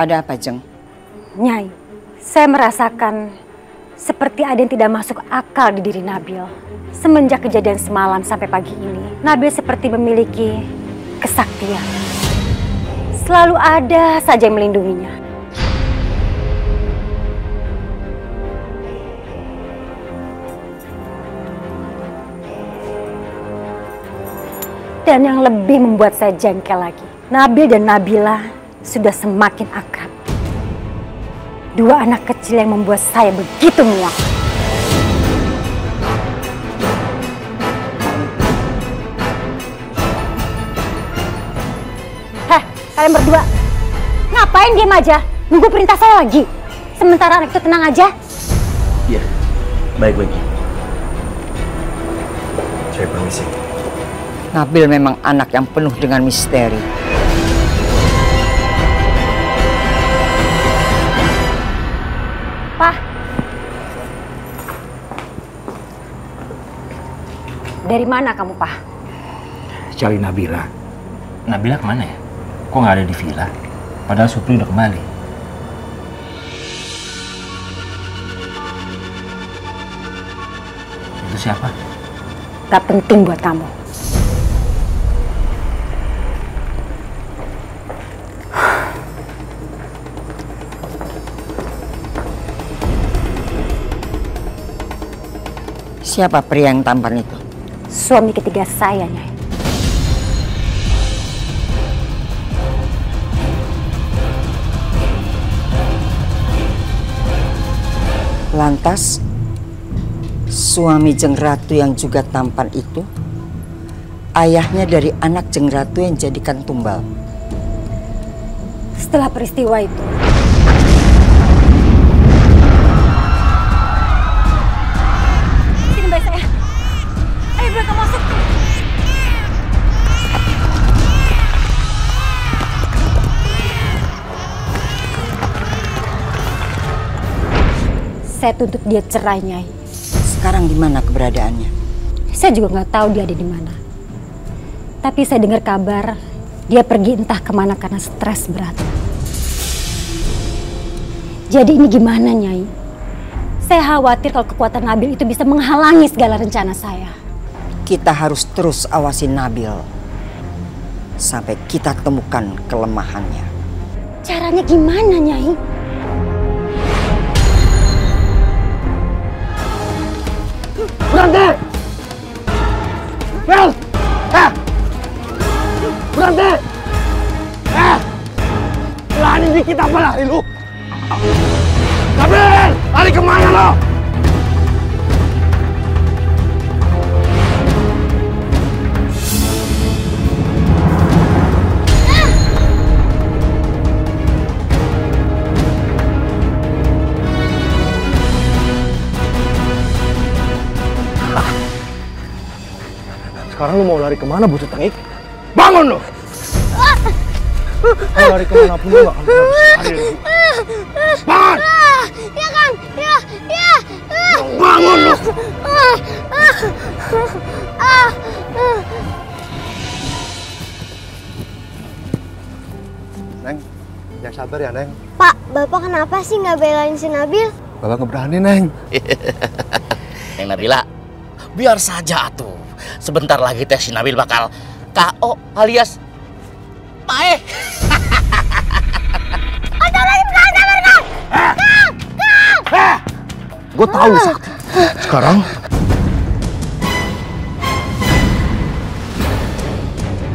Ada apa, Jeng? Nyai, saya merasakan seperti ada yang tidak masuk akal di diri Nabil. Semenjak kejadian semalam sampai pagi ini, Nabil seperti memiliki kesaktian. Selalu ada saja yang melindunginya. Dan yang lebih membuat saya jengkel lagi, Nabil dan Nabila sudah semakin akrab. Dua anak kecil yang membuat saya begitu muak. Heh, kalian berdua, ngapain diam aja? Nunggu perintah saya lagi. Sementara anak itu tenang aja. Iya, baik-baik. Saya permisi. Nabil memang anak yang penuh dengan misteri. Pak. Dari mana kamu, Pak? Cari Nabila. Nabila kemana ya? Kok nggak ada di villa? Padahal Supri udah kembali. Itu siapa? Gak penting buat kamu. Siapa pria yang tampan itu? Suami ketiga saya, Nyai. Lantas, suami Jeng Ratu yang juga tampan itu, ayahnya dari anak Jeng Ratu yang jadikan tumbal. Setelah peristiwa itu, sini bayi saya. Ayo mereka masuk. Saya tuntut dia cerai, Nyai. Sekarang di mana keberadaannya? Saya juga nggak tahu dia ada di mana. Tapi saya dengar kabar dia pergi entah kemana karena stres berat. Jadi ini gimana, Nyai? Saya khawatir kalau kekuatan Nabil itu bisa menghalangi segala rencana saya. Kita harus terus awasi Nabil sampai kita temukan kelemahannya. Caranya gimana, Nyai? Berhenti! Bel! Berhenti! Berani dikit apa lari lu? Nabil! Lari kemana lo? Sekarang lu mau lari kemana, bocah tengik? Bangun lu! Mau lari kemana pun lu gak akan pernah bisa lari lagi. Bangun! Ya Kang, ya. Bangun lu! Neng, yang sabar ya, Neng. Pak, Bapak kenapa sih nggak belain si Nabil? Bapak nggak berani, Neng. Neng Nabila, biar saja tuh. Sebentar lagi teh si Nabil bakal KO alias Mae. Gue tahu sakti. Sekarang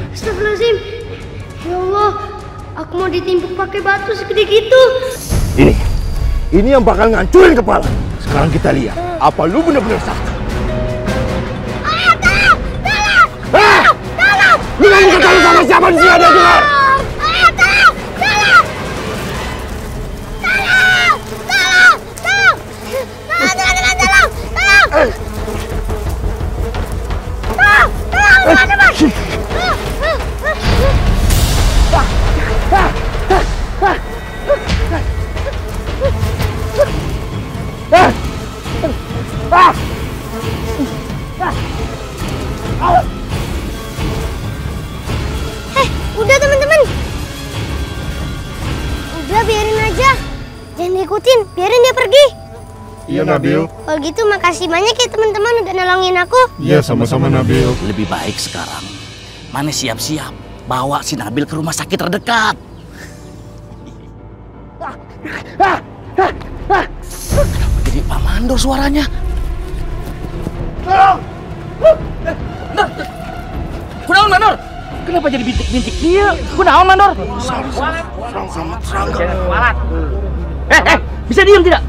Astagfirullahaladzim. Ya Allah, aku mau ditimpuk pakai batu segede gitu. ini yang bakal ngancurin kepala. Sekarang kita lihat, apa lu bener-bener sakti? Lu gak minta tolong sama siapa di sini ada dengar? Udah teman-teman. Udah biarin ikutin, biarin dia pergi. Iya Nabil. Kalau gitu makasih banyak ya teman-teman udah nolongin aku. Iya sama-sama Nabil. Lebih baik sekarang Mane siap-siap bawa si Nabil ke rumah sakit terdekat. Kenapa jadi Pak Mandor suaranya? Kunaon Mandor? Kenapa jadi bintik-bintik dia? Kunaon Mandor? Serang. Bisa diam tidak?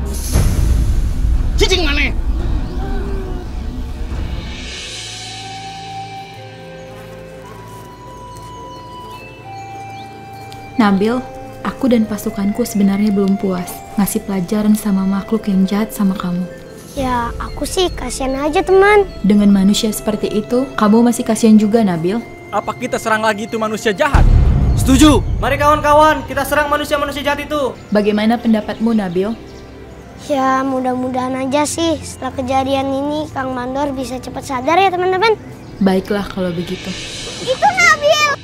Cicing mana? Nabil, aku dan pasukanku sebenarnya belum puas ngasih pelajaran sama makhluk yang jahat sama kamu. Ya aku sih kasihan aja teman. Dengan manusia seperti itu, kamu masih kasihan juga Nabil? Apa kita serang lagi itu manusia jahat? Setuju. Mari kawan-kawan, kita serang manusia-manusia jahat itu. Bagaimana pendapatmu Nabil? Ya mudah-mudahan aja sih setelah kejadian ini Kang Mandor bisa cepat sadar ya teman-teman. Baiklah kalau begitu. Itu Nabil.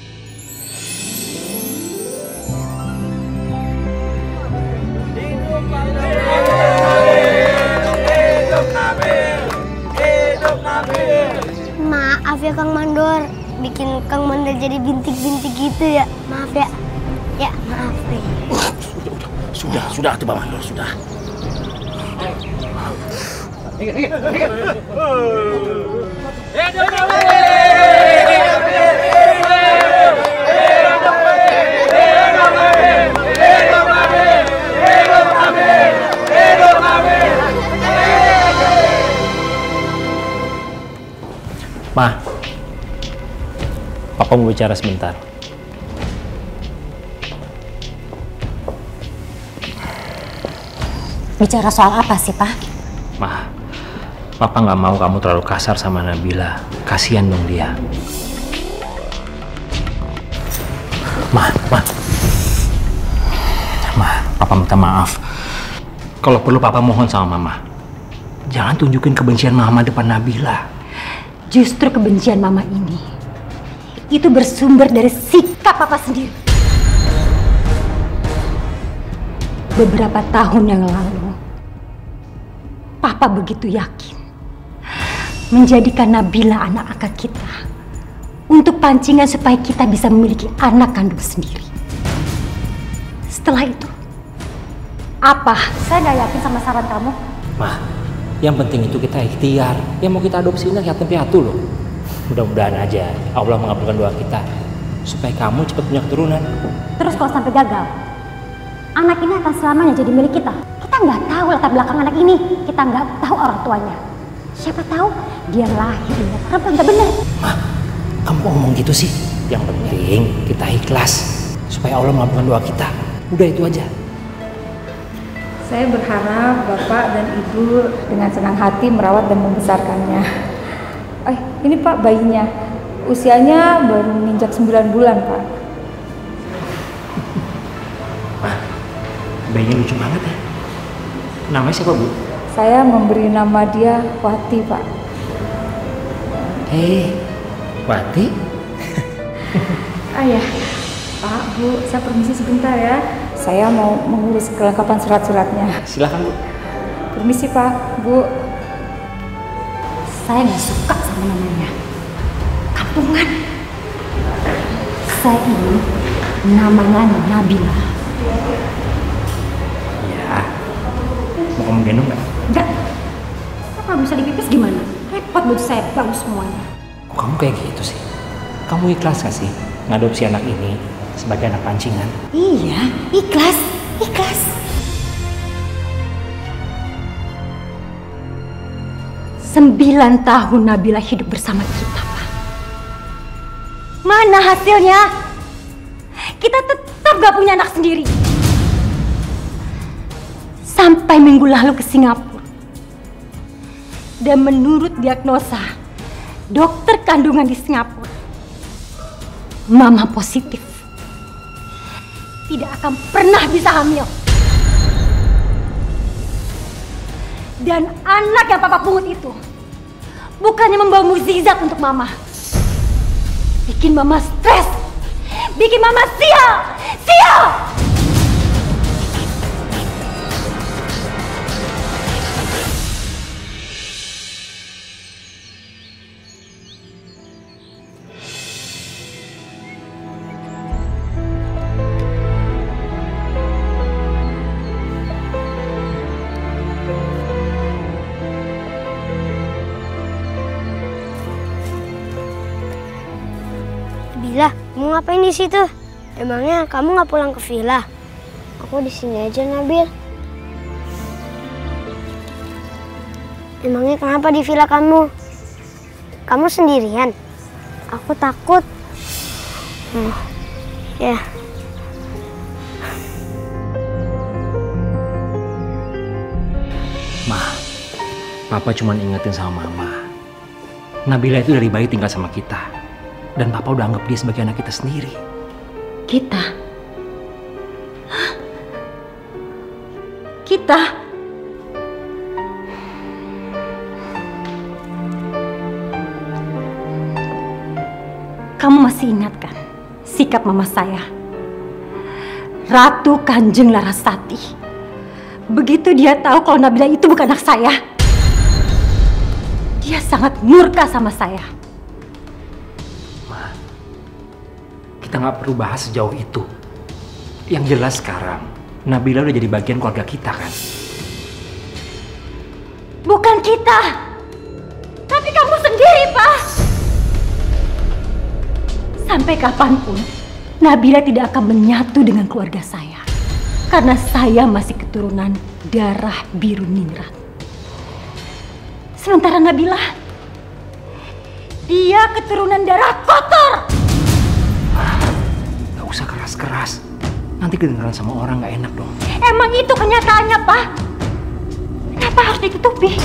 Maaf ya Kang Mandor, bikin Kang Mandor jadi bintik-bintik gitu ya. Maaf ya. Ya, maaf deh. Sudah tuh Pak Mandor, sudah. Ma, Papa mau bicara sebentar. Bicara soal apa sih, Pak? Ma, Papa nggak mau kamu terlalu kasar sama Nabila. Kasian dong dia. Ma, Papa minta maaf. Kalau perlu Papa mohon sama Mama. Jangan tunjukin kebencian Mama depan Nabila. Justru kebencian Mama ini itu bersumber dari sikap Papa sendiri. Beberapa tahun yang lalu, Papa begitu yakin menjadikan Nabila anak angkat kita untuk pancingan supaya kita bisa memiliki anak kandung sendiri. Setelah itu, apa? Saya nggak yakin sama saran kamu. Ma, yang penting itu kita ikhtiar. Yang mau kita adopsi ini yatim piatu loh. Mudah-mudahan aja Allah mengabulkan doa kita supaya kamu cepat punya keturunan. Terus kalau sampai gagal, anak ini akan selamanya jadi milik kita. Kita nggak tahu latar belakang anak ini. Kita nggak tahu orang tuanya. Siapa tahu dia lahir dengan perempuan nggak benar. Ma, kamu ngomong gitu sih? Yang penting kita ikhlas supaya Allah mengabulkan doa kita. Udah itu aja. Saya berharap Bapak dan Ibu dengan senang hati merawat dan membesarkannya. Ini Pak bayinya. Usianya baru menginjak 9 bulan, Pak. Wah, bayinya lucu banget ya. Namanya siapa, Bu? Saya memberi nama dia Wati, Pak. Wati? Ayah, Pak, Bu, saya permisi sebentar ya. Saya mau mengurus kelengkapan surat-suratnya. Silakan, Bu. Permisi, Pak, Bu. Saya nggak suka sama namanya. Kampungan. Saya ingin namanya Nabila. Ya. Mau kamu gendong nggak? Enggak. Kalau bisa dipipis gimana? Repot baju saya bagus semuanya. Kok kamu kayak gitu sih? Kamu ikhlas gak sih ngadopsi anak ini sebagai anak pancingan? Iya, ikhlas. 9 tahun Nabila hidup bersama kita, Pak. Mana hasilnya? Kita tetap gak punya anak sendiri. Sampai minggu lalu ke Singapura. Dan menurut diagnosa dokter kandungan di Singapura, Mama positif. Tidak akan pernah bisa hamil. Dan anak yang Papa pungut itu bukannya membawa mukjizat untuk Mama. Bikin Mama stres. Bikin Mama sial. Kamu ngapain di situ? Emangnya kamu nggak pulang ke villa? Aku di sini aja, Nabil. Emangnya kenapa di villa kamu? Kamu sendirian? Aku takut. Ya. Ma, Papa cuma ingetin sama Mama. Nabila itu dari bayi tinggal sama kita. Dan Papa udah anggap dia sebagai anak kita sendiri. Kita? Hah? Kita? Kamu masih ingat kan sikap mama saya? Ratu Kanjeng Larasati. Begitu dia tahu kalau Nabila itu bukan anak saya, dia sangat murka sama saya. Ma, kita nggak perlu bahas sejauh itu. Yang jelas sekarang, Nabila udah jadi bagian keluarga kita kan? Bukan kita, tapi kamu sendiri, Pak. Sampai kapanpun, Nabila tidak akan menyatu dengan keluarga saya. Karena saya masih keturunan darah biru ningrat. Sementara Nabila, dia keturunan darah kotor. Gak usah keras-keras. Nanti kedengeran sama orang gak enak dong. Emang itu kenyataannya, Pak? Kenapa harus ditutupi?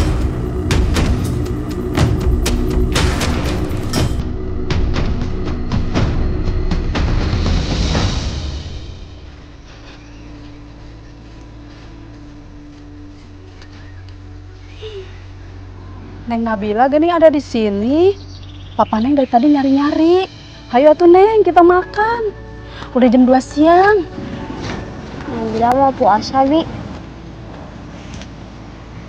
Neng Nabila gini ada di sini. Papa Neng dari tadi nyari-nyari. Hayo atuh Neng, kita makan. Udah jam 2 siang. Nabila mau puasa, Bi.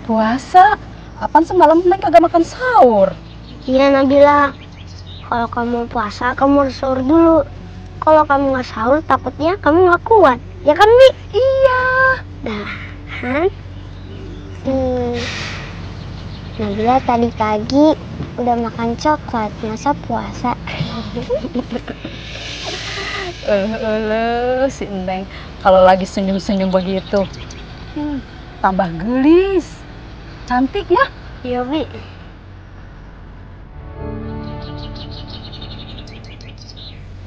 Puasa? Apaan semalam Neng kagak makan sahur? Iya, Nabila. Kalau kamu puasa, kamu harus sahur dulu. Kalau kamu nggak sahur, takutnya kamu nggak kuat. Ya kan, Bi? Iya. Dah, Nabila tadi pagi udah makan coklat, masa puasa? Si Neng kalau lagi senyum-senyum begitu, tambah gelis. Cantik ya? Iya, Bi.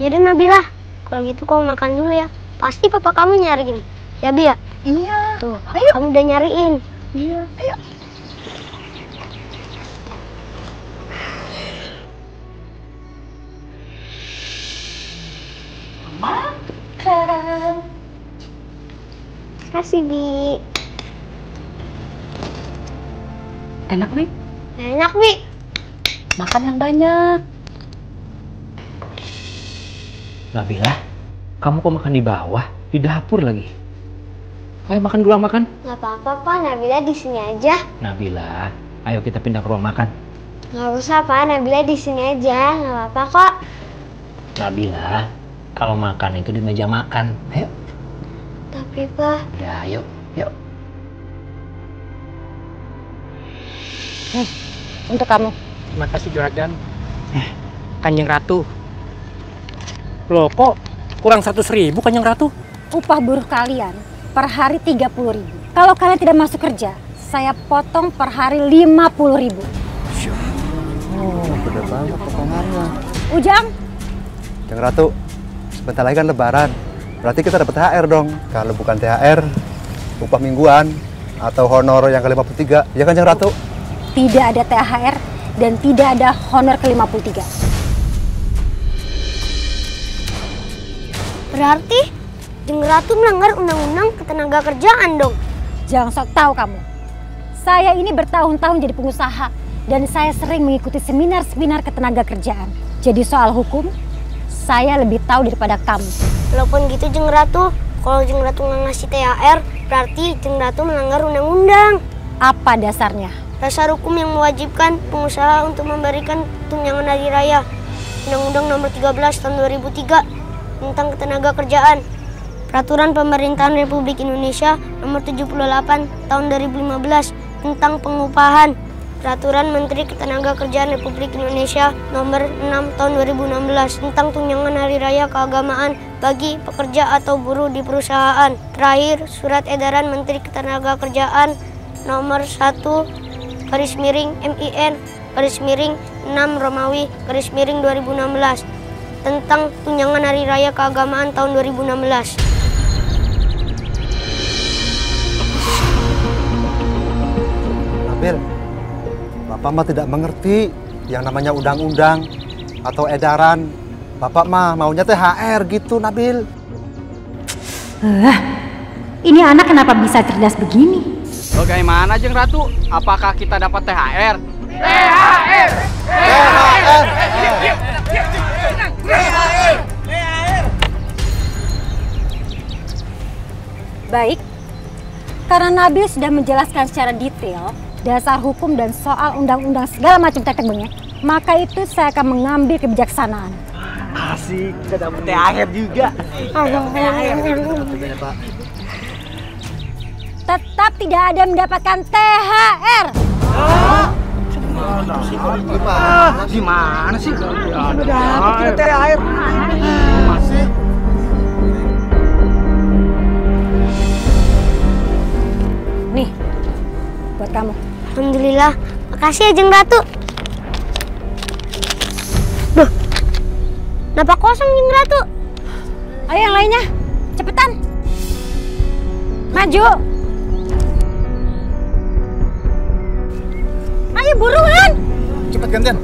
Yaudah Nabila, kalau gitu kamu makan dulu ya. Pasti papa kamu nyariin. Ya, Bi ya? Iya. Tuh, ayo. Kamu udah nyariin. Iya, ayo. Makan. Kasih, Bi. Enak, Bi? Enak, Bi. Makan yang banyak. Nabila, kamu kok makan di bawah? Di dapur lagi. Ayo makan dulu, makan. Gak apa-apa, Pak. Nabila di sini aja. Nabila, ayo kita pindah ke ruang makan. Gak usah, Pak. Nabila di sini aja. Gak apa-apa kok. Nabila, kalau makan itu di meja makan. Ayo. Tapi, Pak. Ya, ayo. Yuk. Untuk kamu. Terima kasih Juragan. Kanjeng Ratu. Loh kok kurang 100.000 Kanjeng Ratu? Upah buruh kalian per hari 30.000. Kalau kalian tidak masuk kerja, saya potong per hari 50.000. Oh, gede banget potongannya. Ujang. Kanjeng Ratu, sebentar lagi kan Lebaran. Berarti kita dapat THR dong. Kalau bukan THR, upah mingguan atau honor yang ke-53. Ya kan Kanjeng Ratu? Tidak ada THR dan tidak ada honor ke-53. Berarti Kanjeng Ratu melanggar undang-undang ketenagakerjaan dong. Jangan sok tahu kamu. Saya ini bertahun-tahun jadi pengusaha dan saya sering mengikuti seminar-seminar ketenagakerjaan. Jadi soal hukum, saya lebih tahu daripada kamu. Walaupun gitu Kanjeng Ratu, kalau Kanjeng Ratu nggak ngasih THR, berarti Kanjeng Ratu melanggar undang-undang. Apa dasarnya? Dasar hukum yang mewajibkan pengusaha untuk memberikan tunjangan hari raya. Undang-Undang Nomor 13 Tahun 2003 tentang ketenagakerjaan. Peraturan Pemerintahan Republik Indonesia Nomor 78 Tahun 2015 tentang pengupahan. Peraturan Menteri Ketenagakerjaan Republik Indonesia Nomor 6 Tahun 2016 tentang tunjangan hari raya keagamaan bagi pekerja atau buruh di perusahaan. Terakhir, Surat Edaran Menteri Ketenagakerjaan Nomor 1/MIN/6 tentang tunjangan hari raya keagamaan tahun 2016. Nabil, Bapak mah tidak mengerti yang namanya undang-undang atau edaran. Bapak mah maunya THR gitu, Nabil. Ini anak kenapa bisa cerdas begini? Bagaimana Jeng Ratu? Apakah kita dapat THR? THR! THR! Baik, karena Nabil sudah menjelaskan secara detail dasar hukum dan soal undang-undang segala macam tetek bengek, maka itu saya akan mengambil kebijaksanaan. Asik, kita dapat THR juga. Tetap tidak ada yang mendapatkan THR. Gimana sih? Ada THR. Masih. Nih, buat kamu. Alhamdulillah, makasih ya Jeng Ratu. Duh, kenapa kosong Jeng Ratu? Ayo yang lainnya, cepetan. Maju. Ayo buruan. Cepet gantian.